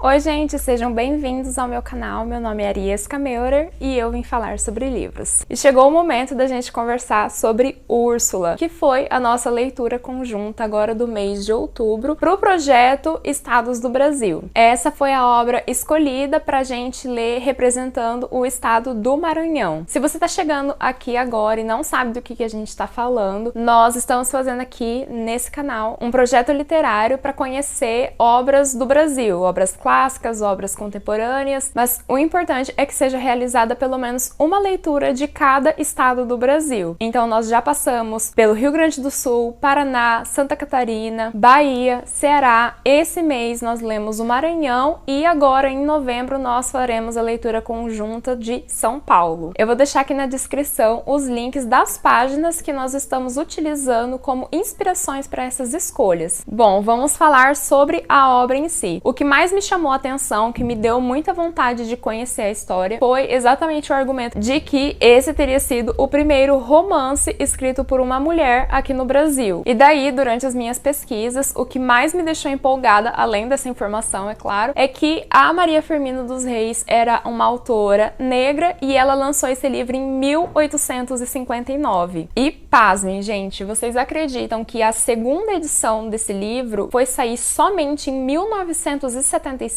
Oi gente, sejam bem-vindos ao meu canal, meu nome é Arieska Meurer e eu vim falar sobre livros. E chegou o momento da gente conversar sobre Úrsula, que foi a nossa leitura conjunta agora do mês de outubro para o projeto Estados do Brasil. Essa foi a obra escolhida para a gente ler representando o estado do Maranhão. Se você está chegando aqui agora e não sabe do que a gente está falando, nós estamos fazendo aqui nesse canal um projeto literário para conhecer obras do Brasil, obras clássicas, obras contemporâneas, mas o importante é que seja realizada pelo menos uma leitura de cada estado do Brasil. Então nós já passamos pelo Rio Grande do Sul, Paraná, Santa Catarina, Bahia, Ceará. Esse mês nós lemos o Maranhão e agora em novembro nós faremos a leitura conjunta de São Paulo. Eu vou deixar aqui na descrição os links das páginas que nós estamos utilizando como inspirações para essas escolhas. Bom, vamos falar sobre a obra em si. O que mais me chamou a atenção, que me deu muita vontade de conhecer a história, foi exatamente o argumento de que esse teria sido o primeiro romance escrito por uma mulher aqui no Brasil. E daí, durante as minhas pesquisas, o que mais me deixou empolgada, além dessa informação, é claro, é que a Maria Firmina dos Reis era uma autora negra e ela lançou esse livro em 1859. E pasmem, gente, vocês acreditam que a segunda edição desse livro foi sair somente em 1975?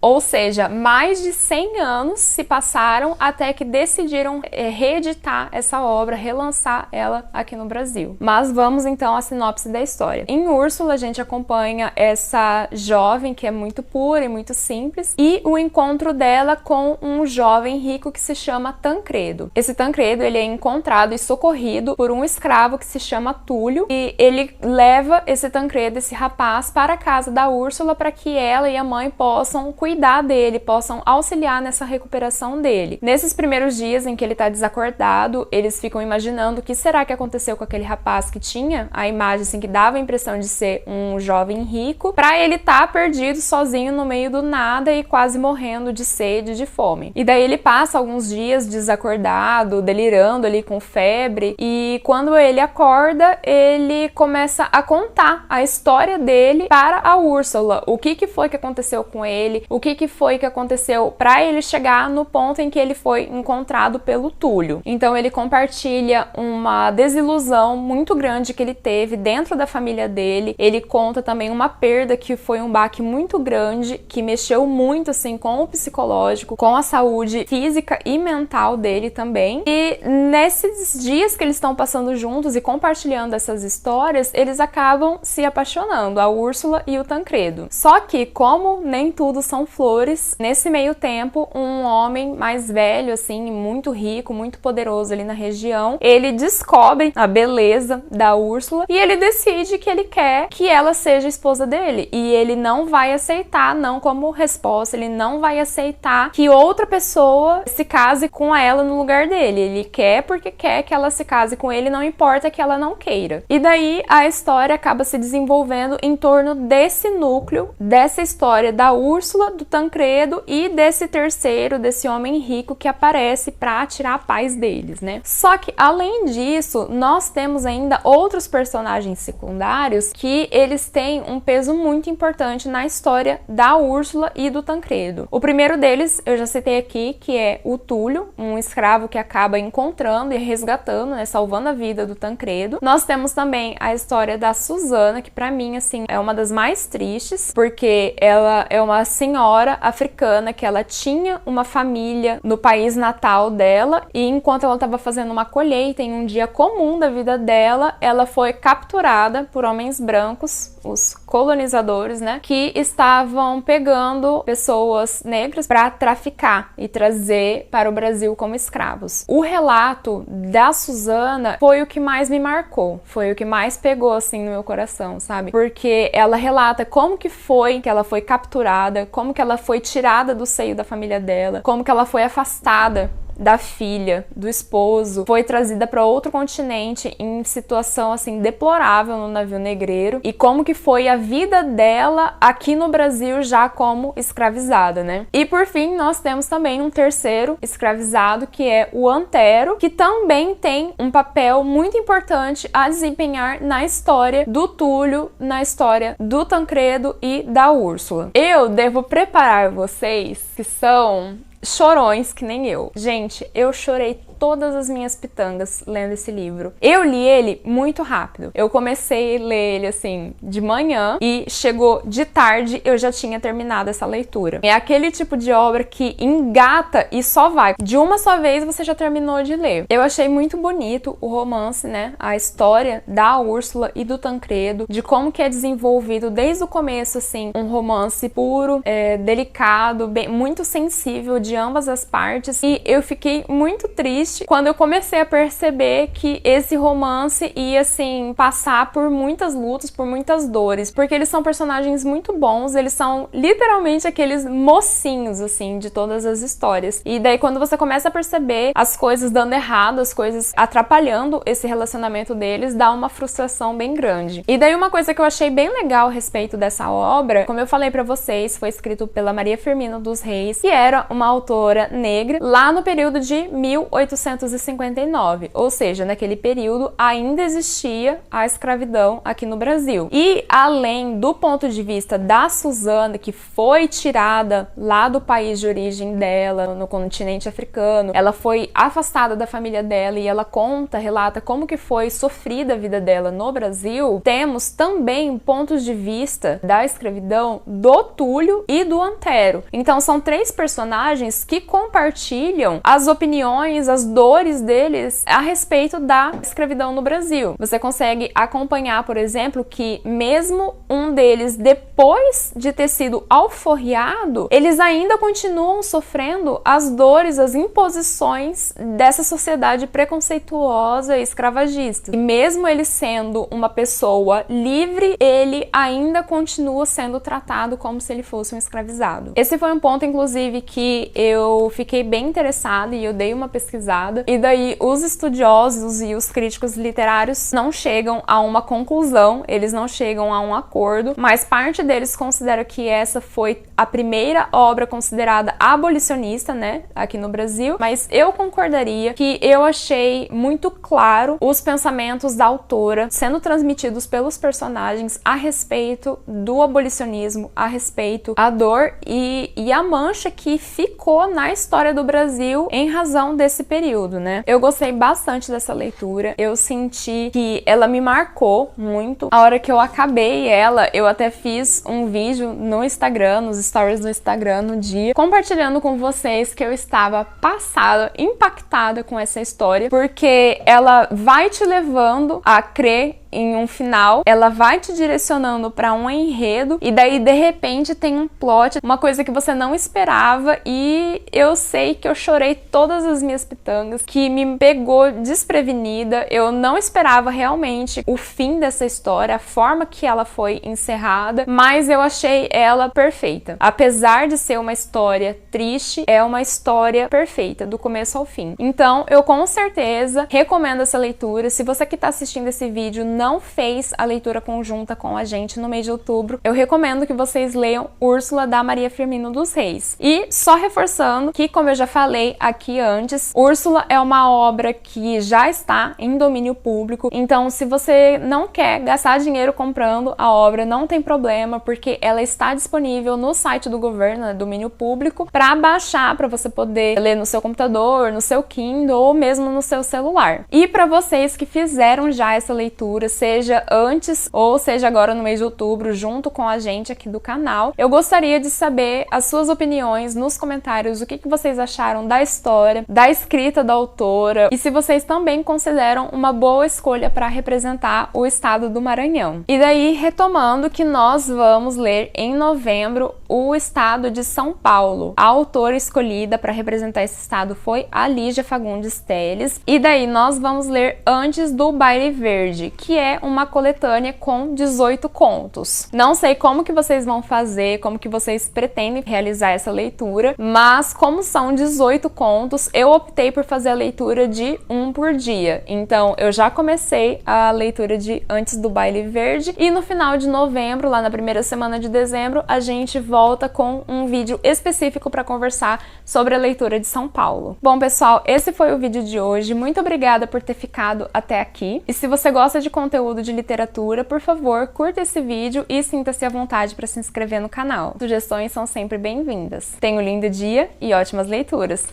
Ou seja, mais de 100 anos se passaram até que decidiram reeditar essa obra, relançar ela aqui no Brasil. Mas vamos então à sinopse da história. Em Úrsula, a gente acompanha essa jovem que é muito pura e muito simples e o encontro dela com um jovem rico que se chama Tancredo. Esse Tancredo, ele é encontrado e socorrido por um escravo que se chama Túlio e ele leva esse Tancredo, esse rapaz, para a casa da Úrsula para que ela e a mãe possam cuidar dele, possam auxiliar nessa recuperação dele. Nesses primeiros dias em que ele está desacordado, eles ficam imaginando o que será que aconteceu com aquele rapaz que tinha a imagem assim, que dava a impressão de ser um jovem rico, para ele estar perdido sozinho no meio do nada e quase morrendo de sede e de fome. E daí ele passa alguns dias desacordado, delirando ali com febre, e quando ele acorda, ele começa a contar a história dele para a Úrsula, o que foi que aconteceu com ele, o que foi que aconteceu para ele chegar no ponto em que ele foi encontrado pelo Túlio. Então ele compartilha uma desilusão muito grande que ele teve dentro da família dele. Ele conta também uma perda que foi um baque muito grande, que mexeu muito assim com o psicológico, com a saúde física e mental dele também. E nesses dias que eles estão passando juntos e compartilhando essas histórias, eles acabam se apaixonando, a Úrsula e o Tancredo. Só que, como nem tudo são flores, nesse meio tempo, um homem mais velho, assim, muito rico, muito poderoso ali na região, ele descobre a beleza da Úrsula e ele decide que ele quer que ela seja a esposa dele. E ele não vai aceitar, não como resposta, ele não vai aceitar que outra pessoa se case com ela no lugar dele. Ele quer porque quer que ela se case com ele, não importa que ela não queira. E daí a história acaba se desenvolvendo em torno desse núcleo, dessa história da Úrsula, do Tancredo e desse terceiro, desse homem rico que aparece para tirar a paz deles, né? Só que, além disso, nós temos ainda outros personagens secundários que eles têm um peso muito importante na história da Úrsula e do Tancredo. O primeiro deles, eu já citei aqui, que é o Túlio, um escravo que acaba encontrando e resgatando, né, salvando a vida do Tancredo. Nós temos também a história da Susana, que para mim, assim, é uma das mais tristes, porque ela é uma senhora africana que ela tinha uma família no país natal dela e enquanto ela estava fazendo uma colheita em um dia comum da vida dela, ela foi capturada por homens brancos, os colonizadores, né, que estavam pegando pessoas negras para traficar e trazer para o Brasil como escravos. O relato da Susana foi o que mais me marcou, foi o que mais pegou assim no meu coração, sabe? Porque ela relata como que foi que ela foi capturada, como que ela foi tirada do seio da família dela, como que ela foi afastada da filha, do esposo, foi trazida para outro continente em situação assim deplorável no navio negreiro, e como que foi a vida dela aqui no Brasil já como escravizada, né? E por fim, nós temos também um terceiro escravizado, que é o Antero, que também tem um papel muito importante a desempenhar na história do Túlio, na história do Tancredo e da Úrsula. Eu devo preparar vocês que são chorões que nem eu. Gente, eu chorei todas as minhas pitangas lendo esse livro. Eu li ele muito rápido. Eu comecei a ler ele assim de manhã e chegou de tarde eu já tinha terminado essa leitura. É aquele tipo de obra que engata e só vai. De uma só vez você já terminou de ler. Eu achei muito bonito o romance, né? A história da Úrsula e do Tancredo, de como que é desenvolvido desde o começo, assim, um romance puro, delicado, muito sensível de ambas as partes. E eu fiquei muito triste quando eu comecei a perceber que esse romance ia, assim, passar por muitas lutas, por muitas dores, porque eles são personagens muito bons, eles são literalmente aqueles mocinhos, assim, de todas as histórias. E daí quando você começa a perceber as coisas dando errado, as coisas atrapalhando esse relacionamento deles, dá uma frustração bem grande. E daí uma coisa que eu achei bem legal a respeito dessa obra, como eu falei pra vocês, foi escrito pela Maria Firmina dos Reis, que era uma autora negra lá no período de 1859, ou seja, naquele período ainda existia a escravidão aqui no Brasil. E além do ponto de vista da Susana, que foi tirada lá do país de origem dela, no continente africano, ela foi afastada da família dela e ela relata como que foi sofrida a vida dela no Brasil, temos também pontos de vista da escravidão do Túlio e do Antero. Então são três personagens que compartilham as opiniões, as dores deles a respeito da escravidão no Brasil. Você consegue acompanhar, por exemplo, que mesmo um deles, depois de ter sido alforriado, eles ainda continuam sofrendo as dores, as imposições dessa sociedade preconceituosa e escravagista. E mesmo ele sendo uma pessoa livre, ele ainda continua sendo tratado como se ele fosse um escravizado. Esse foi um ponto, inclusive, que eu fiquei bem interessada e eu dei uma pesquisada. E daí os estudiosos e os críticos literários não chegam a uma conclusão, eles não chegam a um acordo, mas parte deles considera que essa foi a primeira obra considerada abolicionista, né, aqui no Brasil, mas eu concordaria que eu achei muito claro os pensamentos da autora sendo transmitidos pelos personagens a respeito do abolicionismo, a respeito da dor e a mancha que ficou na história do Brasil em razão desse período, né? Eu gostei bastante dessa leitura, eu senti que ela me marcou muito. A hora que eu acabei ela, eu até fiz um vídeo no Instagram, nos stories do Instagram no dia, compartilhando com vocês que eu estava passada, impactada com essa história, porque ela vai te levando a crer em um final, ela vai te direcionando para um enredo e daí de repente tem um plot, uma coisa que você não esperava, e eu sei que eu chorei todas as minhas pitangas, que me pegou desprevenida. Eu não esperava realmente o fim dessa história, a forma que ela foi encerrada, mas eu achei ela perfeita. Apesar de ser uma história triste, é uma história perfeita, do começo ao fim. Então eu com certeza recomendo essa leitura. Se você que está assistindo esse vídeo não fez a leitura conjunta com a gente no mês de outubro, eu recomendo que vocês leiam Úrsula, da Maria Firmina dos Reis. E só reforçando que, como eu já falei aqui antes, Úrsula é uma obra que já está em domínio público, então se você não quer gastar dinheiro comprando a obra, não tem problema, porque ela está disponível no site do governo, né, domínio público, para baixar, para você poder ler no seu computador, no seu Kindle ou mesmo no seu celular. E para vocês que fizeram já essa leitura, seja antes ou seja agora no mês de outubro, junto com a gente aqui do canal, eu gostaria de saber as suas opiniões nos comentários, o que vocês acharam da história, da escrita da autora, e se vocês também consideram uma boa escolha para representar o estado do Maranhão. E daí, retomando, que nós vamos ler em novembro o estado de São Paulo. A autora escolhida para representar esse estado foi a Lígia Fagundes Telles, e daí nós vamos ler Antes do Baile Verde, que que é uma coletânea com 18 contos. Não sei como que vocês vão fazer, como que vocês pretendem realizar essa leitura, mas como são 18 contos, eu optei por fazer a leitura de um por dia. Então, eu já comecei a leitura de Antes do Baile Verde e no final de novembro, lá na primeira semana de dezembro, a gente volta com um vídeo específico para conversar sobre a leitura de São Paulo. Bom, pessoal, esse foi o vídeo de hoje. Muito obrigada por ter ficado até aqui. E se você gosta de conteúdo de literatura, por favor, curta esse vídeo e sinta-se à vontade para se inscrever no canal. Sugestões são sempre bem-vindas. Tenha um lindo dia e ótimas leituras.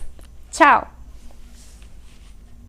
Tchau!